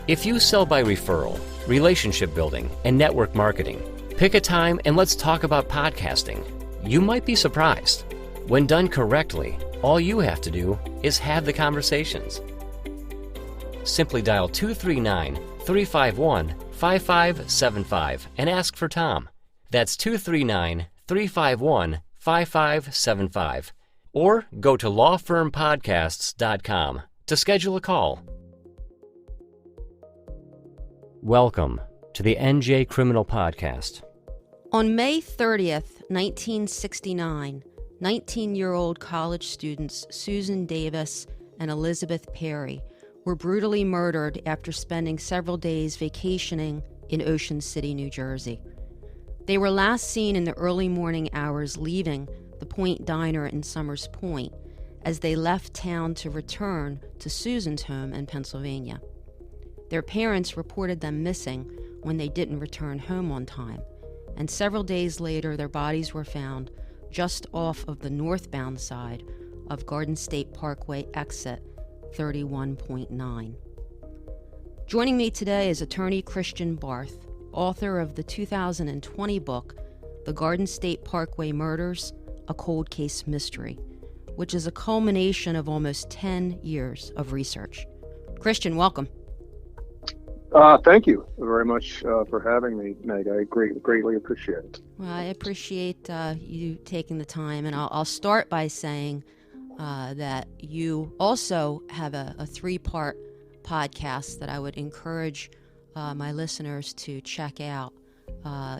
If you sell by referral, relationship building, and network marketing, pick a time and let's talk about podcasting. You might be surprised. When done correctly, all you have to do is have the conversations. Simply dial 239-351-5575 and ask for Tom. That's 239-351-5575. Or go to lawfirmpodcasts.com to schedule a call. Welcome to the NJ Criminal Podcast. On May 30th, 1969, 19-year-old college students Susan Davis and Elizabeth Perry were brutally murdered after spending several days vacationing in Ocean City, New Jersey. They were last seen in the early morning hours leaving the Point Diner in Summers Point as they left town to return to Susan's home in Pennsylvania. Their parents reported them missing when they didn't return home on time, and several days later their bodies were found just off of the northbound side of Garden State Parkway exit 31.9. Joining me today is attorney Christian Barth, author of the 2020 book, The Garden State Parkway Murders, A Cold Case Mystery, which is a culmination of almost 10 years of research. Christian, welcome. Thank you very much for having me, Meg. I greatly appreciate it. Well, I appreciate you taking the time, and I'll start by saying that you also have a three-part podcast that I would encourage my listeners to check out.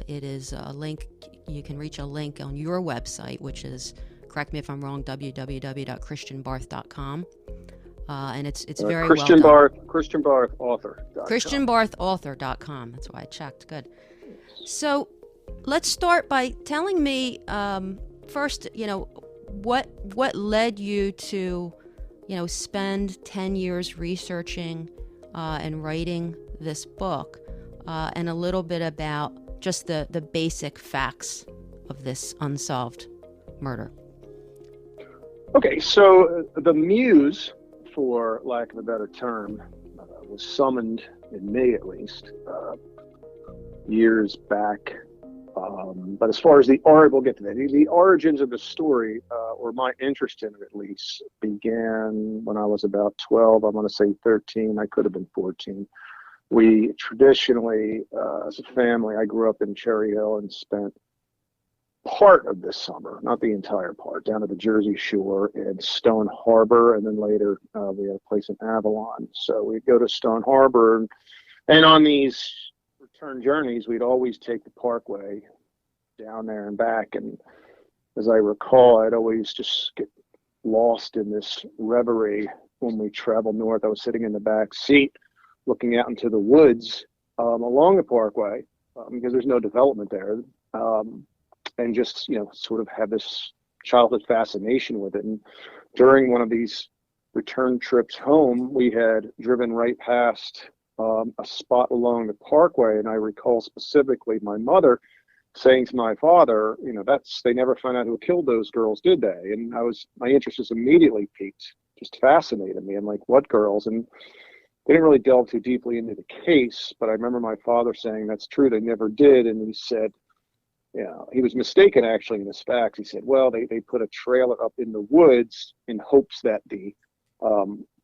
It is a link, you can reach a link on your website, which is, correct me if I'm wrong, www.christianbarth.com. And it's very Christian well done. Christian Barth author. ChristianBarthAuthor.com. That's why I checked. Good. So let's start by telling me first, what led you to, spend 10 years researching and writing this book, and a little bit about just the basic facts of this unsolved murder. Okay, so the muse, for lack of a better term, was summoned in me, at least, years back. But as far as we'll get to that. The origins of the story, or my interest in it at least, began when I was about 12. I want to say 13. I could have been 14. We traditionally, as a family, I grew up in Cherry Hill and spent part of this summer, not the entire part, down at the Jersey Shore in Stone Harbor, and then later we had a place in Avalon. So we'd go to Stone Harbor, and on these return journeys, we'd always take the Parkway down there and back. And as I recall, I'd always just get lost in this reverie when we traveled north. I was sitting in the back seat looking out into the woods along the Parkway because there's no development there. And just, sort of have this childhood fascination with it. And during one of these return trips home, we had driven right past a spot along the Parkway. And I recall specifically my mother saying to my father, they never found out who killed those girls, did they? And my interest was immediately piqued, just fascinated me. I'm like, what girls? And they didn't really delve too deeply into the case, but I remember my father saying, that's true, they never did. And he said, he was mistaken actually in his facts. He said, well, they put a trailer up in the woods in hopes that the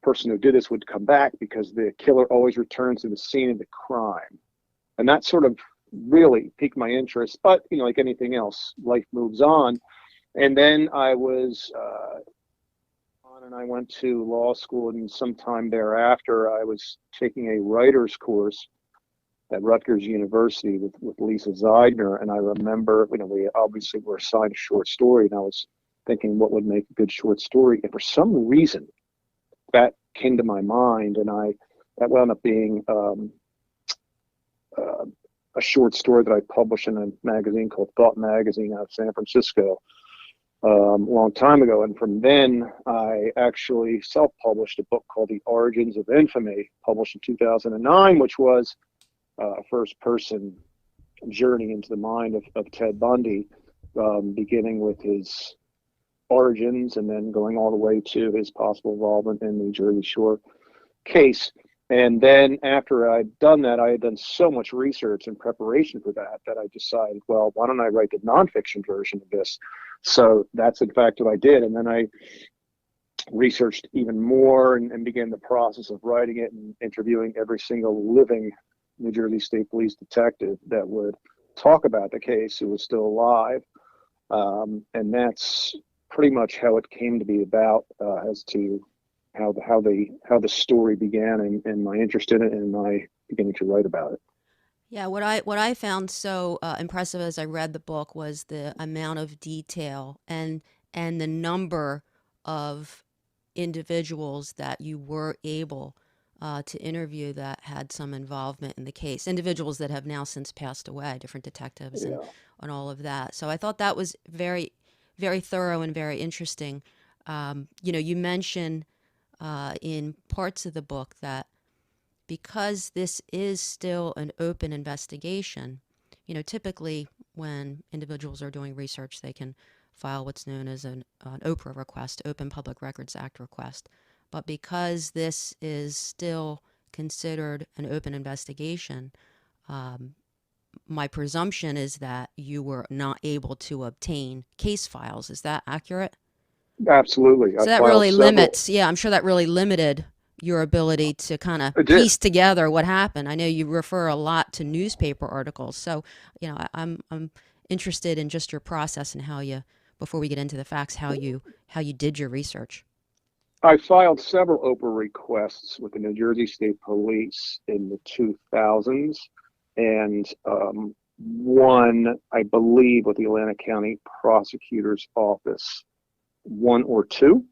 person who did this would come back because the killer always returns to the scene of the crime. And that sort of really piqued my interest. But, like anything else, life moves on. And then I was on and I went to law school, and sometime thereafter I was taking a writer's course at Rutgers University with Lisa Zeidner. And I remember, we obviously were assigned a short story, and I was thinking what would make a good short story. And for some reason, that came to my mind, and that wound up being a short story that I published in a magazine called Thought Magazine out of San Francisco a long time ago. And from then, I actually self-published a book called The Origins of Infamy, published in 2009, which was a first-person journey into the mind of Ted Bundy, beginning with his origins and then going all the way to his possible involvement in the Jersey Shore case. And then after I'd done that, I had done so much research in preparation for that that I decided, well, why don't I write the nonfiction version of this? So that's in fact what I did. And then I researched even more and began the process of writing it and interviewing every single living New Jersey State Police detective that would talk about the case who was still alive. And that's pretty much how it came to be about, as to how the story began and my interest in it and my beginning to write about it. Yeah, what I found so impressive as I read the book was the amount of detail and the number of individuals that you were able to interview that had some involvement in the case. Individuals that have now since passed away, different detectives Yeah. and all of that. So I thought that was very, very thorough and very interesting. You mention in parts of the book that because this is still an open investigation, typically when individuals are doing research, they can file what's known as an OPRA request, Open Public Records Act request. But because this is still considered an open investigation, my presumption is that you were not able to obtain case files. Is that accurate? Absolutely. I So that filed really several. limits, yeah, I'm sure that really limited your ability to kind of I did. piece together what happened. I know you refer a lot to newspaper articles, so I'm interested in just your process and how you, before we get into the facts, how you did your research. I filed several Oprah requests with the New Jersey State Police in the 2000s, and one, I believe, with the Atlantic County Prosecutor's Office, one or two,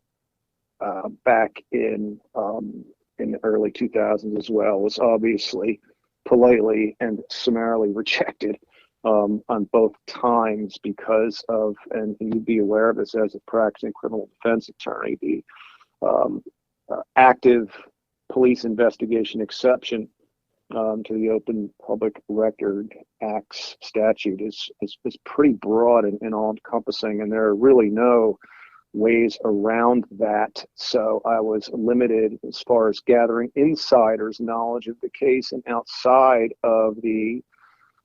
back in the early 2000s as well, was obviously politely and summarily rejected on both times because of, and you'd be aware of this as a practicing criminal defense attorney, the um, active police investigation exception to the Open Public Record Act's statute is pretty broad and all encompassing, and there are really no ways around that. So I was limited as far as gathering insiders' knowledge of the case and outside of the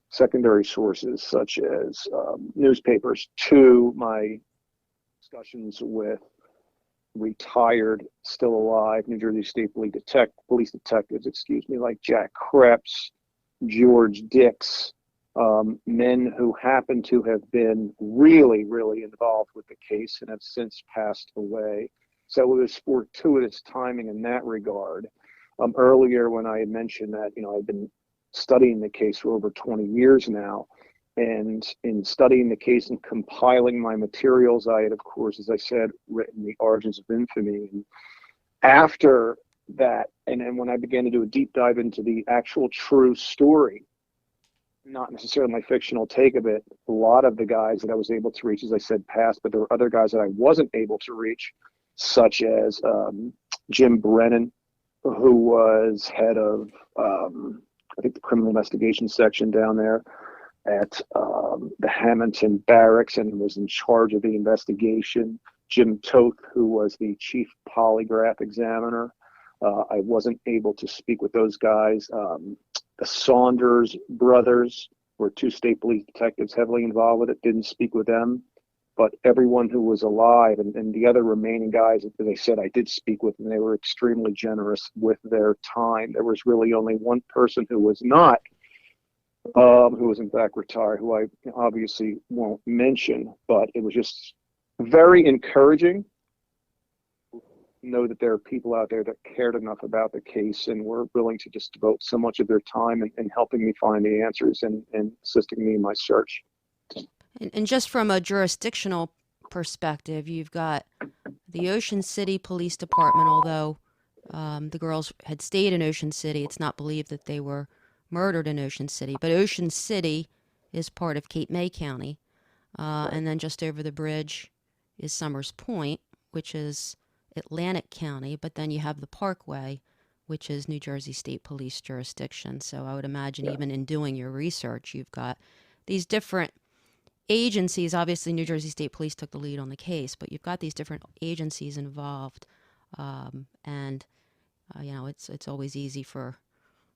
secondary sources, such as newspapers, to my discussions with retired, still alive New Jersey State Police detectives, like Jack Krebs, George Dix, men who happen to have been really, really involved with the case and have since passed away. So it was fortuitous timing in that regard. Earlier, when I had mentioned that, I've been studying the case for over 20 years now, and in studying the case and compiling my materials, I had, of course, as I said, written The Origins of Infamy. And after that, and then when I began to do a deep dive into the actual true story, not necessarily my fictional take of it, a lot of the guys that I was able to reach, as I said, passed, but there were other guys that I wasn't able to reach, such as Jim Brennan, who was head of, I think, the criminal investigation section down there at the Hamilton Barracks and was in charge of the investigation. Jim Toth, who was the chief polygraph examiner. I wasn't able to speak with those guys. The Saunders brothers were two state police detectives heavily involved with it, didn't speak with them. But everyone who was alive and the other remaining guys, as I said, I did speak with, and they were extremely generous with their time. There was really only one person who was not, who was in fact retired, who I obviously won't mention, but it was just very encouraging to know that there are people out there that cared enough about the case and were willing to just devote so much of their time in helping me find the answers and assisting me in my search. And just from a jurisdictional perspective, you've got the Ocean City Police Department. Although the girls had stayed in Ocean City, it's not believed that they were murdered in Ocean City. But Ocean City is part of Cape May County. And then just over the bridge is Summers Point, which is Atlantic County. But then you have the Parkway, which is New Jersey State Police jurisdiction. So I would imagine even in doing your research, you've got these different agencies. Obviously, New Jersey State Police took the lead on the case, but you've got these different agencies involved. And it's always easy for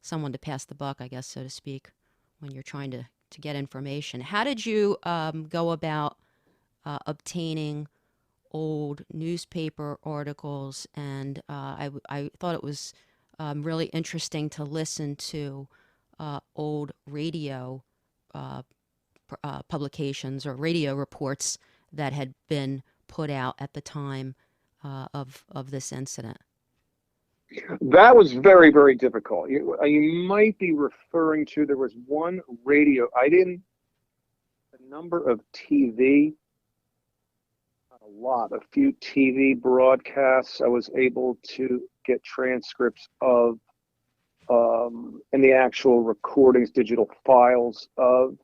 someone to pass the buck, I guess, so to speak, when you're trying to get information. How did you go about obtaining old newspaper articles? And I thought it was really interesting to listen to old radio publications or radio reports that had been put out at the time of this incident. That was very, very difficult. You might be referring to, there was one radio, a number of TV, not a lot, a few TV broadcasts I was able to get transcripts of, and the actual recordings, digital files of.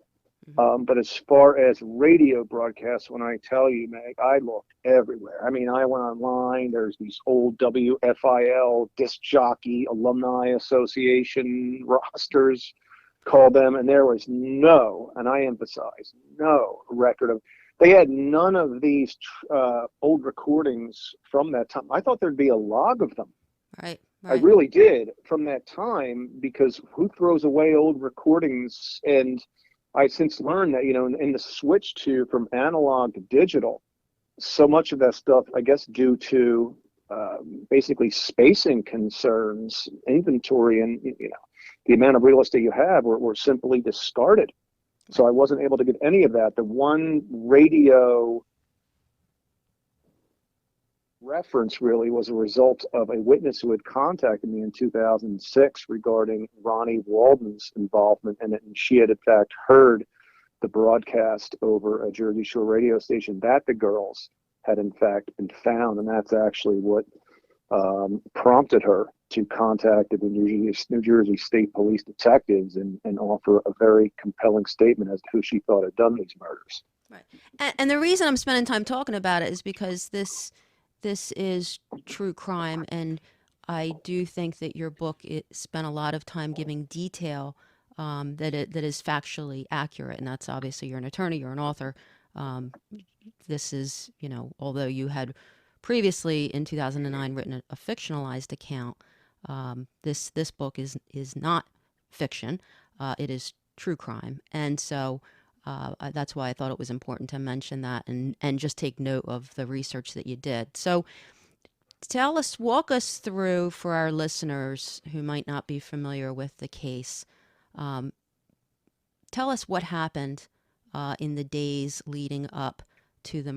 But as far as radio broadcasts, when I tell you, Meg, I looked everywhere. I mean, I went online. There's these old WFIL disc jockey alumni association rosters, call them, and there was no, and I emphasize, no record of. They had none of these old recordings from that time. I thought there'd be a log of them. Right. I really did from that time, because who throws away old recordings? And I since learned that, in the switch from analog to digital, so much of that stuff, I guess, due to basically spacing concerns, inventory, and the amount of real estate you have, were simply discarded. So I wasn't able to get any of that. The one radio reference really was a result of a witness who had contacted me in 2006 regarding Ronnie Walden's involvement in it, and she had in fact heard the broadcast over a Jersey Shore radio station that the girls had in fact been found, and that's actually what prompted her to contact the New Jersey State Police detectives and offer a very compelling statement as to who she thought had done these murders. Right, and the reason I'm spending time talking about it is because this is true crime, and I do think that your book spent a lot of time giving detail that is factually accurate, and that's obviously, you're an attorney, you're an author. This is, although you had previously in 2009 written a fictionalized account, this book is not fiction. It is true crime, and so that's why I thought it was important to mention that and just take note of the research that you did. So walk us through, for our listeners who might not be familiar with the case, tell us what happened in the days leading up to the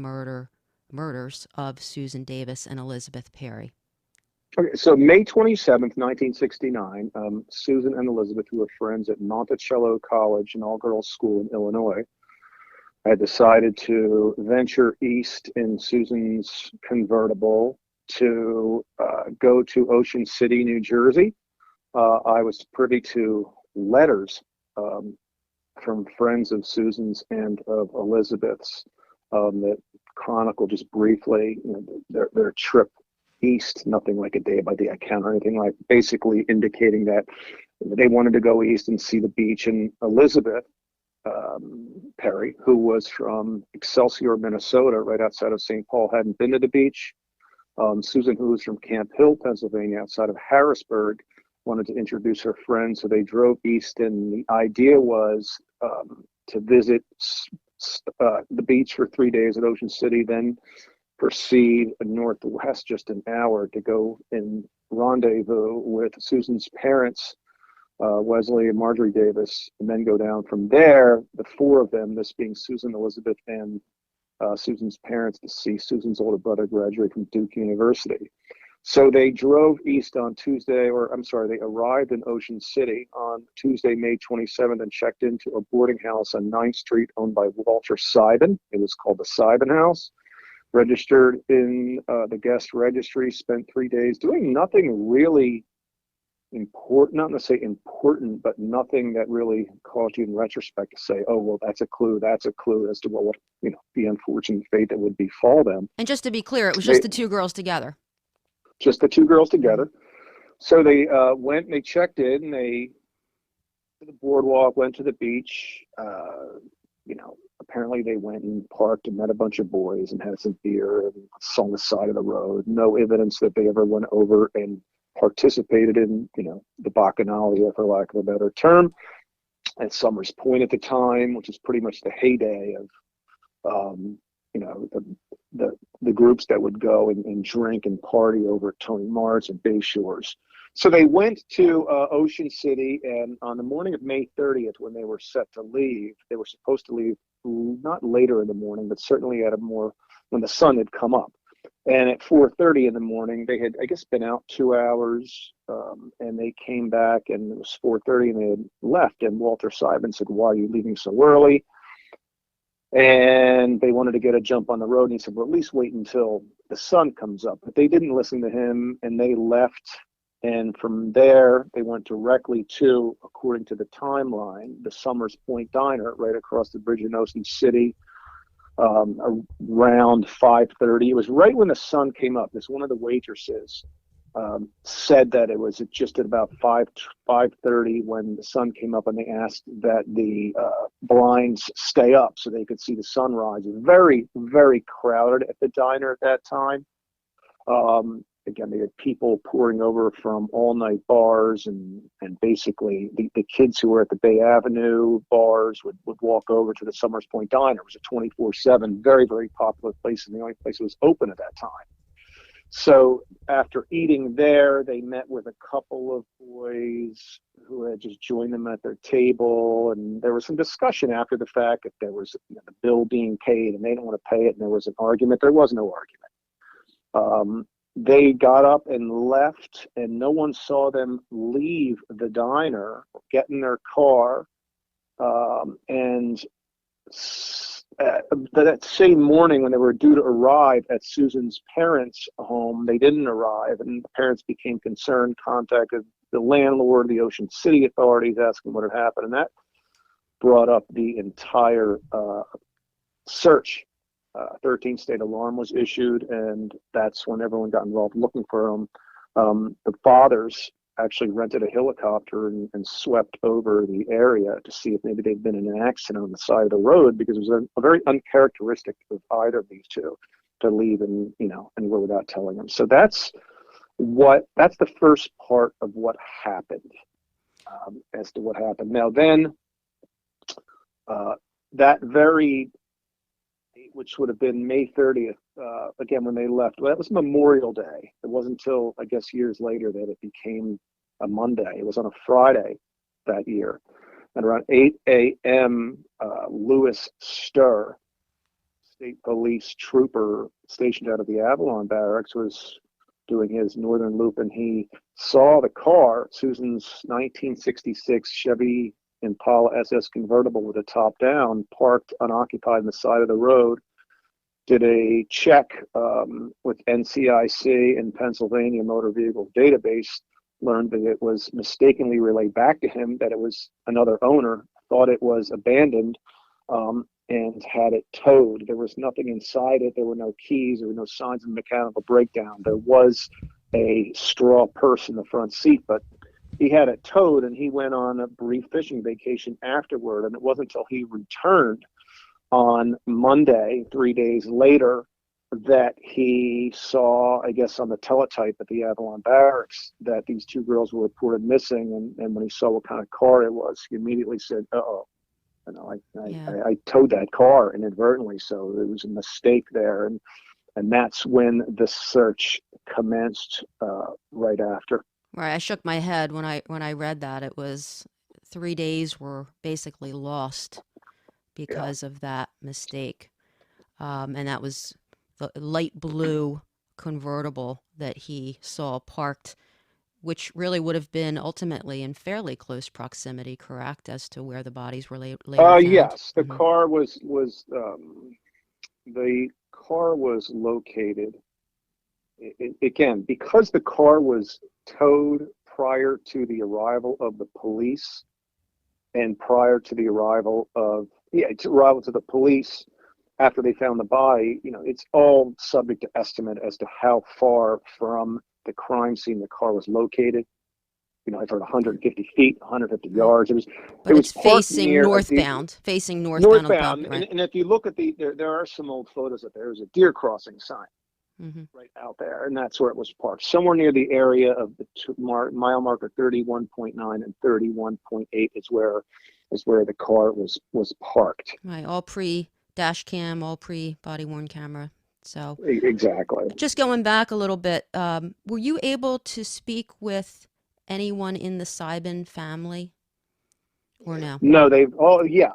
murders of Susan Davis and Elizabeth Perry. Okay, so May 27th, 1969, Susan and Elizabeth, who were friends at Monticello College, an all-girls school in Illinois, had decided to venture east in Susan's convertible to go to Ocean City, New Jersey. I was privy to letters from friends of Susan's and of Elizabeth's that chronicle just briefly their trip east. Nothing like a day-by-day account or anything, like basically indicating that they wanted to go east and see the beach. And Elizabeth Perry, who was from Excelsior, Minnesota, right outside of St. Paul, hadn't been to the beach. Susan, who was from Camp Hill, Pennsylvania, outside of Harrisburg, wanted to introduce her friends, so they drove east, and the idea was to visit the beach for 3 days at Ocean City, then proceed northwest just an hour to go and rendezvous with Susan's parents, Wesley and Marjorie Davis, and then go down from there, the four of them, this being Susan, Elizabeth, and Susan's parents, to see Susan's older brother graduate from Duke University. So they drove east on Tuesday, they arrived in Ocean City on Tuesday, May 27th, and checked into a boarding house on 9th Street owned by Walter Seiden. It was called the Seiden House. Registered in the guest registry, spent 3 days doing nothing really important, not necessarily important, but nothing that really caused you in retrospect to say, oh, well, that's a clue as to what the unfortunate fate that would befall them. And just to be clear, it was just the two girls together. Just the two girls together. So they went and they checked in, they to the boardwalk, went to the beach. Apparently they went and parked and met a bunch of boys and had some beer and on the side of the road. No evidence that they ever went over and participated in, the Bacchanalia, for lack of a better term, at Summers Point at the time, which is pretty much the heyday of, the groups that would go and drink and party over at Tony Marr's and Bay Shores. So they went to Ocean City, and on the morning of May 30th, when they were set to leave, they were supposed to leave not later in the morning, but certainly when the sun had come up. And at 4:30 in the morning, they had, I guess, been out 2 hours, and they came back, and it was 4:30, and they had left. And Walter Simon said, "Why are you leaving so early?" And they wanted to get a jump on the road. And he said, "Well, at least wait until the sun comes up." But they didn't listen to him, and they left. And from there, they went directly to, according to the timeline, the Summers Point Diner right across the bridge in Ocean City, around 5:30. It was right when the sun came up. This one of the waitresses said that it was just at about 5:30 when the sun came up, and they asked that the blinds stay up so they could see the sunrise. It was very, very crowded at the diner at that time. Again, they had people pouring over from all-night bars, and basically the kids who were at the Bay Avenue bars would walk over to the Summers Point Diner. It was a 24/7, very, very popular place, and the only place that was open at that time. So after eating there, they met with a couple of boys who had just joined them at their table, and there was some discussion after the fact that there was the bill being paid, and they didn't want to pay it, and there was an argument. There was no argument. They got up and left, and no one saw them leave the diner, get in their car, and that same morning when they were due to arrive at Susan's parents' home, they didn't arrive, and the parents became concerned, contacted the landlord, the Ocean City authorities, asking what had happened, and that brought up the entire search. 13th state alarm was issued, and that's when everyone got involved looking for them. The fathers actually rented a helicopter and swept over the area to see if maybe they'd been in an accident on the side of the road, because it was a very uncharacteristic of either of these two to leave and anywhere without telling them. So that's the first part of what happened, as to what happened. Now then, that very, which would have been May 30th, again, when they left. Well, that was Memorial Day. It wasn't until, I guess, years later that it became a Monday. It was on a Friday that year. And around 8 a.m., Louis Sturr, state police trooper stationed out of the Avalon Barracks, was doing his northern loop, and he saw the car, Susan's 1966 Chevy Impala SS convertible with the top down, parked unoccupied on the side of the road. Did a check with NCIC and Pennsylvania Motor Vehicle Database, learned that it was mistakenly relayed back to him that it was another owner, thought it was abandoned, and had it towed. There was nothing inside it. There were no keys. There were no signs of mechanical breakdown. There was a straw purse in the front seat, but he had it towed, and he went on a brief fishing vacation afterward. And it wasn't until he returned on Monday, 3 days later, that he saw, I guess, on the teletype at the Avalon Barracks, that these two girls were reported missing. And when he saw what kind of car it was, he immediately said, "Uh-oh, I towed that car inadvertently, so there was a mistake there." And that's when the search commenced right after. Right. I shook my head when I read that. It was 3 days were basically lost because of that mistake. And that was the light blue convertible that he saw parked, which really would have been ultimately in fairly close proximity, correct, as to where the bodies were later found? Yes, the car was located. Again, because the car was towed prior to the arrival of the police, and prior to the arrival of the police after they found the body, it's all subject to estimate as to how far from the crime scene the car was located. I've heard 150 feet, 150 yards. But it's facing northbound. Northbound, right? And if you look at there are some old photos up there. There's a deer crossing sign. Mm-hmm. right out there, and that's where it was parked, somewhere near the area of the mile marker 31.9 and 31.8 is where the car was parked. Right, all pre dash cam, all pre body worn camera. So Exactly. just going back a little bit, were you able to speak with anyone in the Sibin family, or no? No, they've. Oh, yeah.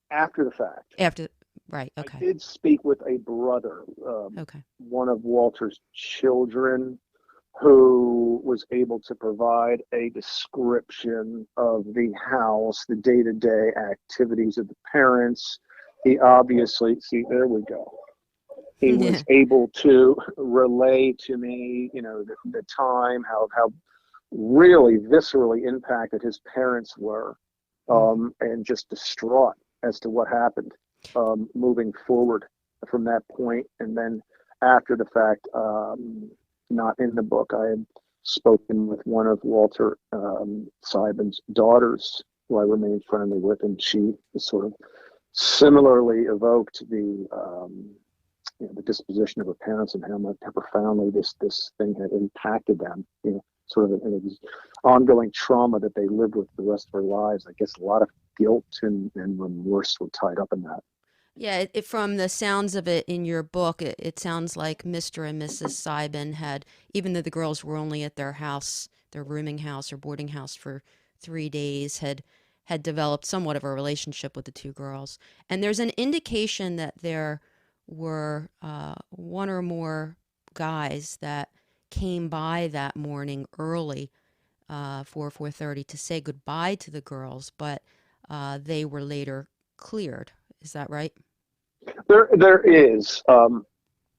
After the fact, After, right? I Okay, did speak with a brother, okay. one of Walter's children, who was able to provide a description of the house, the day-to-day activities of the parents. He obviously, see, there we go. He was able to relay to me, the time, how really viscerally impacted his parents were, Mm-hmm. and just distraught as to what happened, moving forward from that point. And then after the fact, not in the book, I had spoken with one of Walter Sibin's daughters, who I remained friendly with, and she sort of similarly evoked the disposition of her parents and how profoundly this thing had impacted them. Sort of an ongoing trauma that they lived with the rest of their lives. I guess a lot of guilt and remorse were tied up in that. Yeah, from the sounds of it in your book, it sounds like Mr. and Mrs. Sibin had, even though the girls were only at their house, their rooming house or boarding house for 3 days, had developed somewhat of a relationship with the two girls. And there's an indication that there were one or more guys that came by that morning early, 4:30, to say goodbye to the girls, but they were later cleared. Is that right? There is.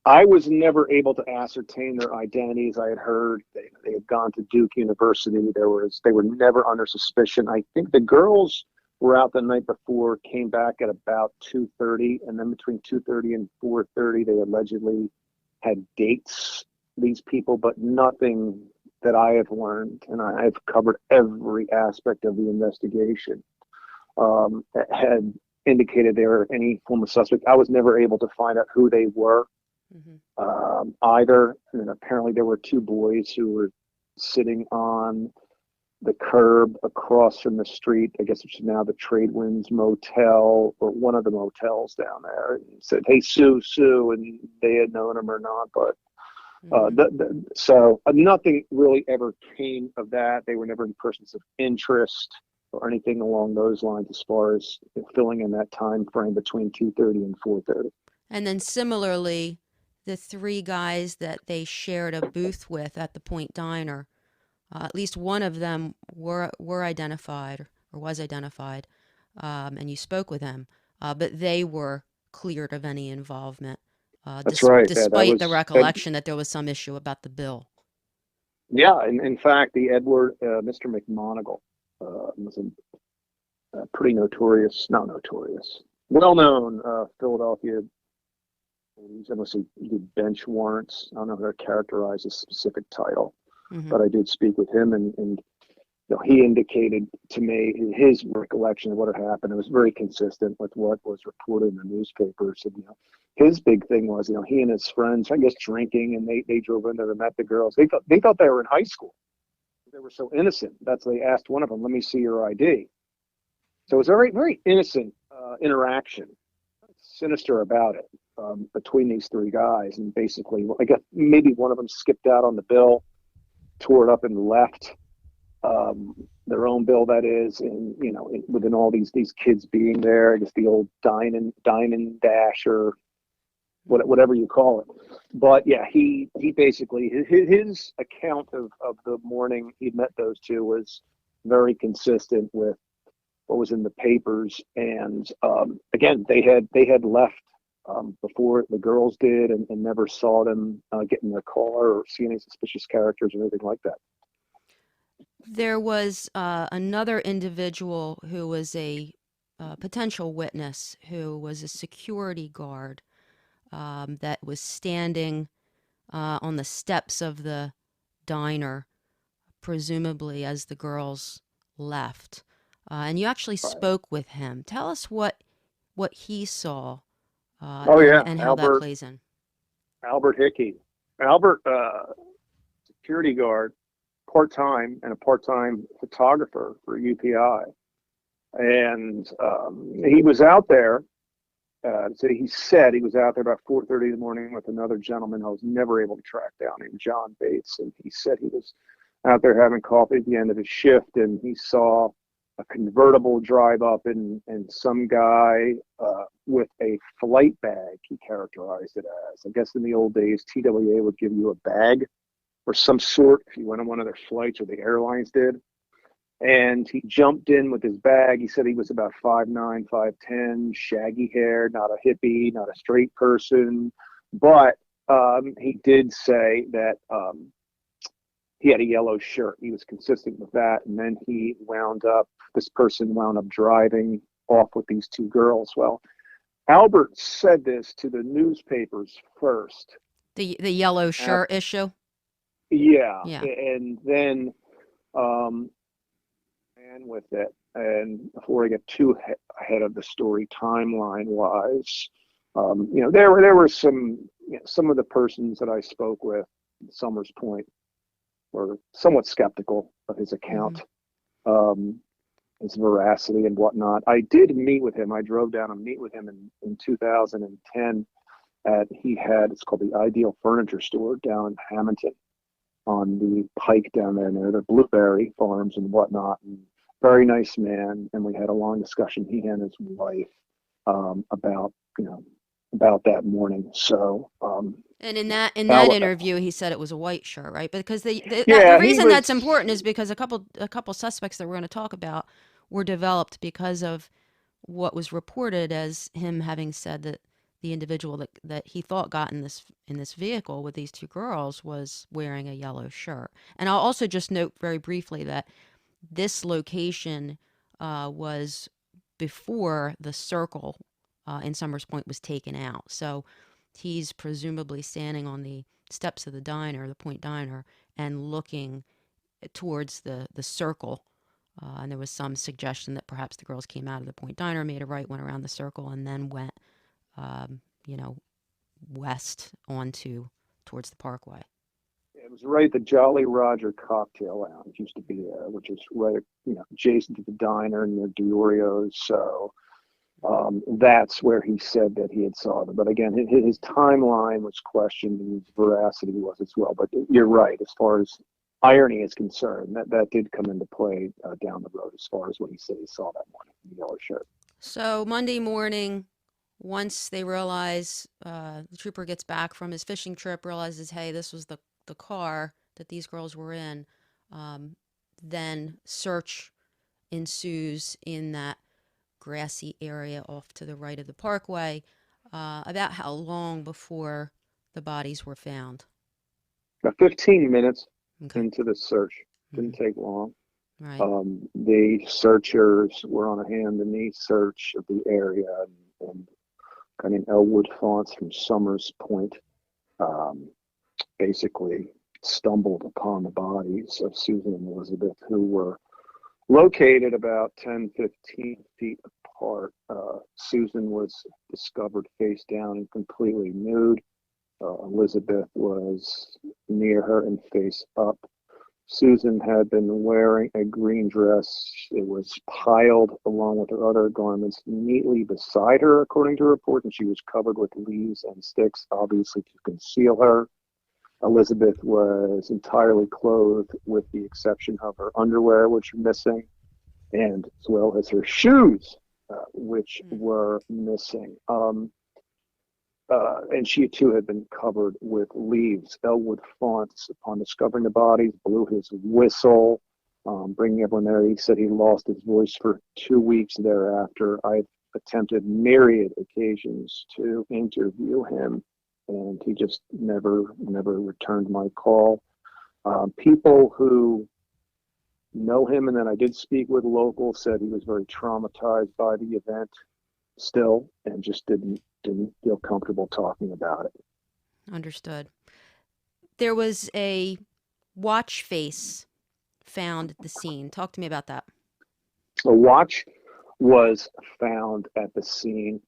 I was never able to ascertain their identities. I had heard they had gone to Duke University. They were never under suspicion. I think the girls were out the night before, came back at about 2:30, and then between 2:30 and 4:30, they allegedly had dates. These people, but nothing that I have learned, and I've covered every aspect of the investigation, had indicated they were any form of suspect. I was never able to find out who they were, Mm-hmm. either. And apparently there were two boys who were sitting on the curb across from the street, I guess which is now the Tradewinds Motel, or one of the motels down there, and said, "Hey, Sue, Sue," and they had known him or not, but so nothing really ever came of that. They were never in persons of interest or anything along those lines as far as filling in that time frame between 2:30 and 4:30. And then similarly, the three guys that they shared a booth with at the Point Diner, at least one of them were identified or was identified, and you spoke with him, but they were cleared of any involvement, That's right. Yeah, that despite the was Ed, recollection that there was some issue about the bill. yeah. In fact, the Edward Mr. McMonigal was a pretty notorious, not notorious, well-known Philadelphia. He's almost did bench warrants. I don't know how to characterize a specific title, Mm-hmm. but I did speak with him, and he indicated to me his recollection of what had happened. It was very consistent with what was reported in the newspapers. And his big thing was, he and his friends, I guess, drinking, and they drove in there and met the girls. They thought they were in high school. They were so innocent. That's they asked one of them, "Let me see your ID." So it was a very very innocent interaction. Sinister about it, between these three guys, and basically, I guess maybe one of them skipped out on the bill, tore it up and left. Their own bill, that is, and within all these kids being there, I guess the old dine and dash, or whatever you call it. But yeah, he basically, his account of the morning he met those two was very consistent with what was in the papers. And again, they had left before the girls did, and never saw them get in their car or see any suspicious characters or anything like that. There was another individual who was a potential witness, who was a security guard, that was standing on the steps of the diner, presumably as the girls left. And you actually Right. spoke with him. Tell us what he saw, Oh yeah, and how that plays in. Albert Hickey. Albert, security guard, part-time, and a part-time photographer for UPI. And he was out there. So he said he was out there about 4:30 in the morning with another gentleman I was never able to track down named John Bates. And he said he was out there having coffee at the end of his shift, and he saw a convertible drive up, and some guy with a flight bag, he characterized it as. I guess in the old days, TWA would give you a bag or some sort if you went on one of their flights, or the airlines did. And he jumped in with his bag. He said he was about 5'9", 5'10", shaggy hair, not a hippie, not a straight person. But he did say that he had a yellow shirt. He was consistent with that. And then this person wound up driving off with these two girls. Well, Albert said this to the newspapers first. The yellow shirt issue? Yeah. Yeah. And then with it, and before I get too ahead of the story timeline wise, there were some of the persons that I spoke with at Summers Point were somewhat skeptical of his account, his veracity and whatnot. I did meet with him. I drove down and meet with him in 2010 it's called the Ideal Furniture Store down in Hamilton on the pike down there near the blueberry farms and whatnot. And very nice man, and we had a long discussion, he and his wife, about that morning. So, and in that interview, he said it was a white shirt, right? Because the reason that's important is because a couple suspects that we're going to talk about were developed because of what was reported as him having said that the individual that he thought got in this vehicle with these two girls was wearing a yellow shirt. And I'll also just note very briefly that this location was before the circle in Summers Point was taken out. So he's presumably standing on the steps of the diner, the Point Diner, and looking towards the circle. And there was some suggestion that perhaps the girls came out of the Point Diner, made a right, went around the circle, and then went, west towards the Parkway. It was right at the Jolly Roger Cocktail Lounge, used to be there, which is right, adjacent to the diner near Diorio's. So that's where he said that he had saw them. But again, his timeline was questioned, and his veracity was as well. But you're right, as far as irony is concerned, that did come into play down the road as far as what he said he saw that morning in the yellow shirt. So Monday morning, once they realize, the trooper gets back from his fishing trip, realizes, hey, this was the car that these girls were in, then search ensues in that grassy area off to the right of the Parkway. About how long before the bodies were found? About 15 minutes into the search. Didn't take long. Right. The searchers were on a hand-and-knee search of the area, and a guy named Elwood Fonts from Summers Point basically stumbled upon the bodies of Susan and Elizabeth, who were located about 10-15 feet apart. Susan was discovered face down and completely nude. Elizabeth was near her and face up. Susan had been wearing a green dress. It was piled along with her other garments neatly beside her, according to report, and she was covered with leaves and sticks, obviously to conceal her. Elizabeth was entirely clothed with the exception of her underwear, which were missing, and as well as her shoes, which were missing. And she too had been covered with leaves. Elwood Fonts, upon discovering the bodies, blew his whistle, bringing everyone there. He said he lost his voice for 2 weeks thereafter. I've attempted myriad occasions to interview him, and he just never returned my call. People who know him, and then I did speak with locals, said he was very traumatized by the event still, and just didn't feel comfortable talking about it. Understood. There was a watch face found at the scene. Talk to me about that. A watch was found at the scene.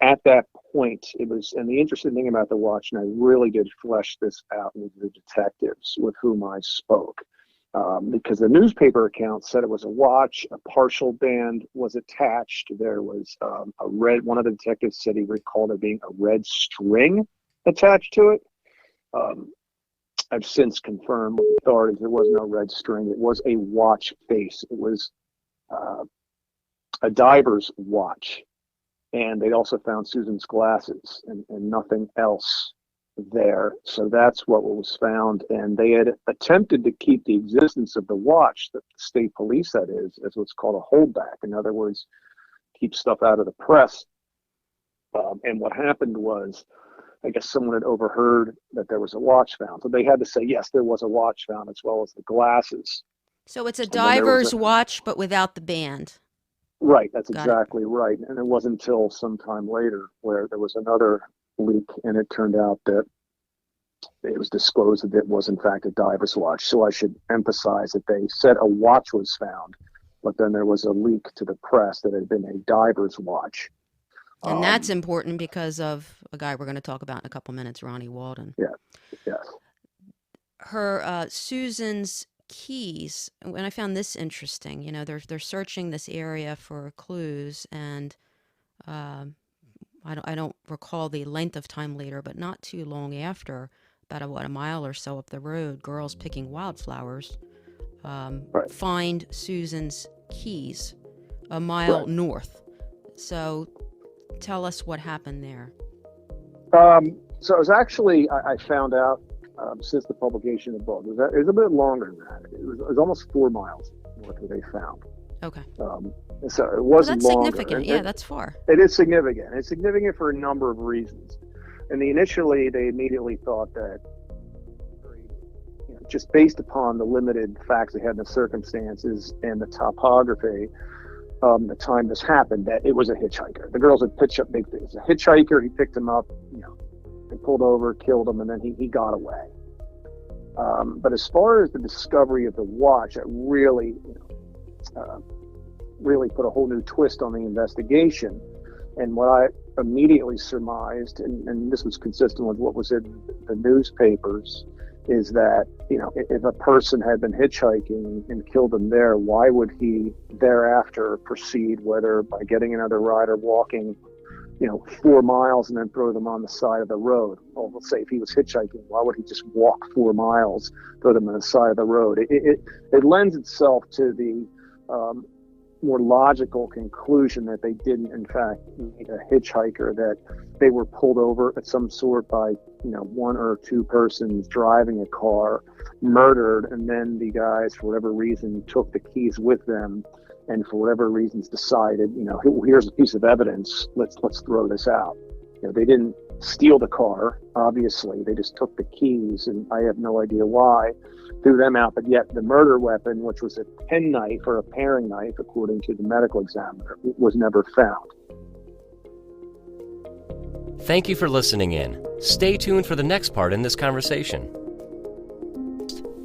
At that point, it was, and the interesting thing about the watch, and I really did flesh this out with the detectives with whom I spoke, because the newspaper account said it was a watch, a partial band was attached. There was one of the detectives said he recalled there being a red string attached to it. I've since confirmed with authorities there was no red string. It was a watch face. It was a diver's watch. And they also found Susan's glasses and nothing else there. So that's what was found. And they had attempted to keep the existence of the watch, that the state police, that is, as what's called a holdback. In other words, keep stuff out of the press. And what happened was, I guess someone had overheard that there was a watch found. So they had to say, yes, there was a watch found, as well as the glasses. So it's a diver's watch, but without the band. Right, that's exactly right. And it wasn't until some time later where there was another leak, and it turned out that it was disclosed that it was in fact a diver's watch. So I should emphasize that they said a watch was found, but then there was a leak to the press that it had been a diver's watch. And that's important because of a guy we're going to talk about in a couple minutes, Ronnie Walden. Yeah, yes. Her, Susan's keys, and I found this interesting. You know, they're searching this area for clues, and I don't recall the length of time later, but not too long after, about a mile or so up the road, girls picking wildflowers find Susan's keys a mile north. So tell us what happened there. So it was actually, I found out since the publication of the book, it was a bit longer than that. It was almost 4 miles north where they found. Okay. So it wasn't that's longer. Significant. Yeah, that's far. It is significant. It's significant for a number of reasons. And initially, they immediately thought that, just based upon the limited facts they had in the circumstances and the topography, the time this happened, that it was a hitchhiker. The girls had pitched up big things. A hitchhiker, he picked him up, they pulled over, killed him, and then he got away. But as far as the discovery of the watch, it really, really put a whole new twist on the investigation. And what I immediately surmised, and this was consistent with what was in the newspapers, is that, if a person had been hitchhiking and killed them there, why would he thereafter proceed, whether by getting another ride or walking, 4 miles and then throw them on the side of the road? Well, let's say if he was hitchhiking, why would he just walk 4 miles, throw them on the side of the road? It lends itself to the more logical conclusion that they didn't, in fact, meet a hitchhiker, that they were pulled over at some sort by, one or two persons driving a car, murdered, and then the guys, for whatever reason, took the keys with them, and for whatever reasons decided, here's a piece of evidence, let's throw this out. They didn't steal the car, obviously, they just took the keys, and I have no idea why, threw them out, but yet the murder weapon, which was a penknife or a paring knife, according to the medical examiner, was never found. Thank you for listening in. Stay tuned for the next part in this conversation.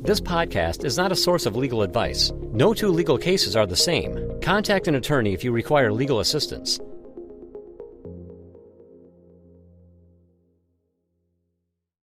This podcast is not a source of legal advice. No two legal cases are the same. Contact an attorney if you require legal assistance.